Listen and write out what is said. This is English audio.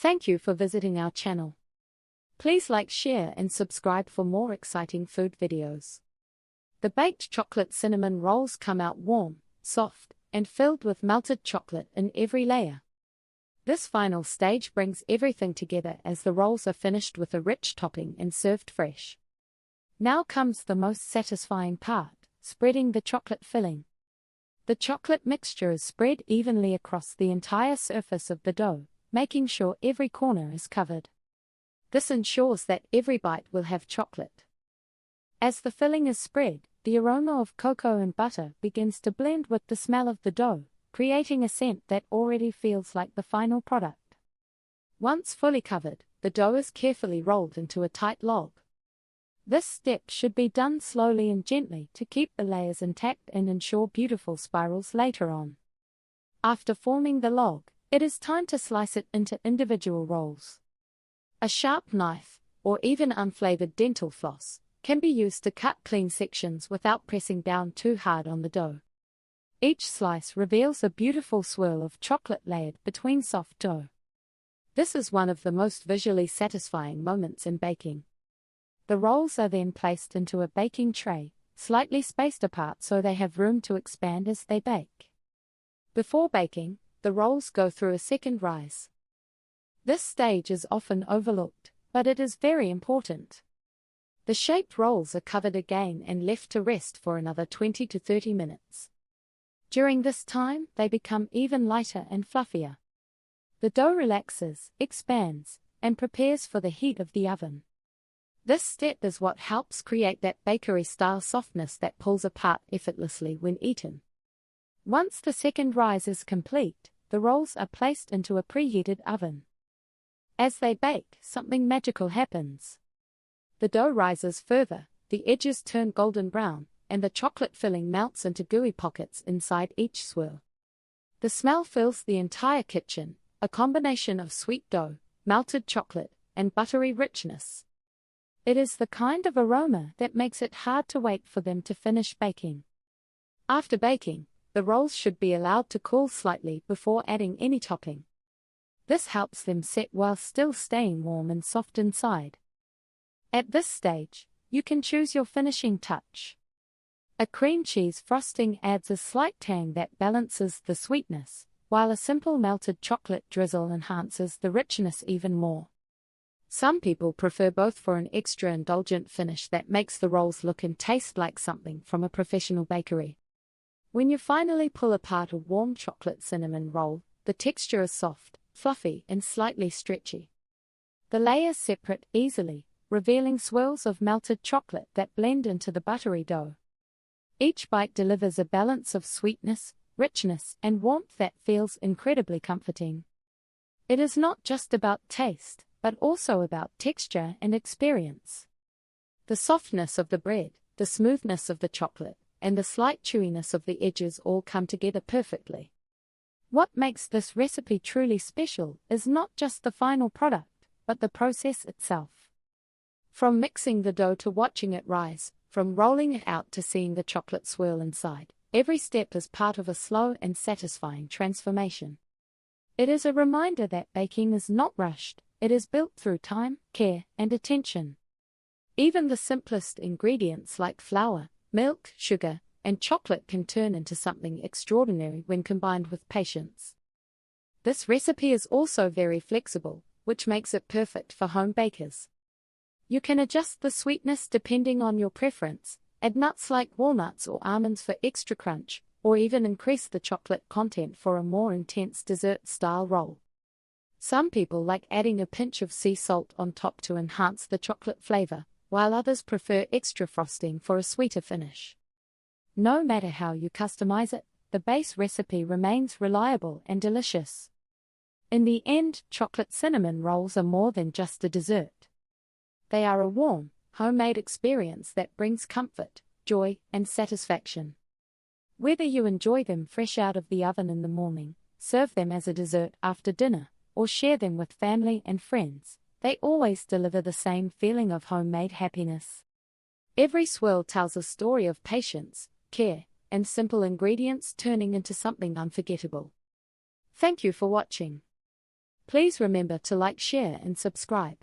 Thank you for visiting our channel. Please like, share and subscribe for more exciting food videos. The baked chocolate cinnamon rolls come out warm, soft, and filled with melted chocolate in every layer. This final stage brings everything together as the rolls are finished with a rich topping and served fresh. Now comes the most satisfying part, spreading the chocolate filling. The chocolate mixture is spread evenly across the entire surface of the dough, making sure every corner is covered. This ensures that every bite will have chocolate. As the filling is spread, the aroma of cocoa and butter begins to blend with the smell of the dough, creating a scent that already feels like the final product. Once fully covered, the dough is carefully rolled into a tight log. This step should be done slowly and gently to keep the layers intact and ensure beautiful spirals later on. After forming the log, it is time to slice it into individual rolls. A sharp knife, or even unflavored dental floss, can be used to cut clean sections without pressing down too hard on the dough. Each slice reveals a beautiful swirl of chocolate layered between soft dough. This is one of the most visually satisfying moments in baking. The rolls are then placed into a baking tray, slightly spaced apart so they have room to expand as they bake. Before baking, the rolls go through a second rise. This stage is often overlooked, but it is very important. The shaped rolls are covered again and left to rest for another 20 to 30 minutes. During this time, they become even lighter and fluffier. The dough relaxes, expands, and prepares for the heat of the oven. This step is what helps create that bakery-style softness that pulls apart effortlessly when eaten. Once the second rise is complete, the rolls are placed into a preheated oven. As they bake, something magical happens. The dough rises further, the edges turn golden brown, and the chocolate filling melts into gooey pockets inside each swirl. The smell fills the entire kitchen, a combination of sweet dough, melted chocolate, and buttery richness. It is the kind of aroma that makes it hard to wait for them to finish baking. After baking, the rolls should be allowed to cool slightly before adding any topping. This helps them set while still staying warm and soft inside. At this stage, you can choose your finishing touch. A cream cheese frosting adds a slight tang that balances the sweetness, while a simple melted chocolate drizzle enhances the richness even more. Some people prefer both for an extra indulgent finish that makes the rolls look and taste like something from a professional bakery. When you finally pull apart a warm chocolate cinnamon roll, the texture is soft, fluffy, and slightly stretchy. The layers separate easily, revealing swirls of melted chocolate that blend into the buttery dough. Each bite delivers a balance of sweetness, richness, and warmth that feels incredibly comforting. It is not just about taste, but also about texture and experience. The softness of the bread, the smoothness of the chocolate, and the slight chewiness of the edges all come together perfectly. What makes this recipe truly special is not just the final product, but the process itself. From mixing the dough to watching it rise, from rolling it out to seeing the chocolate swirl inside, every step is part of a slow and satisfying transformation. It is a reminder that baking is not rushed, it is built through time, care, and attention. Even the simplest ingredients like flour, milk, sugar, and chocolate can turn into something extraordinary when combined with patience. This recipe is also very flexible, which makes it perfect for home bakers. You can adjust the sweetness depending on your preference, add nuts like walnuts or almonds for extra crunch, or even increase the chocolate content for a more intense dessert-style roll. Some people like adding a pinch of sea salt on top to enhance the chocolate flavor, while others prefer extra frosting for a sweeter finish. No matter how you customize it, the base recipe remains reliable and delicious. In the end, chocolate cinnamon rolls are more than just a dessert. They are a warm, homemade experience that brings comfort, joy, and satisfaction. Whether you enjoy them fresh out of the oven in the morning, serve them as a dessert after dinner, or share them with family and friends, they always deliver the same feeling of homemade happiness. Every swirl tells a story of patience, care, and simple ingredients turning into something unforgettable. Thank you for watching. Please remember to like, share and subscribe.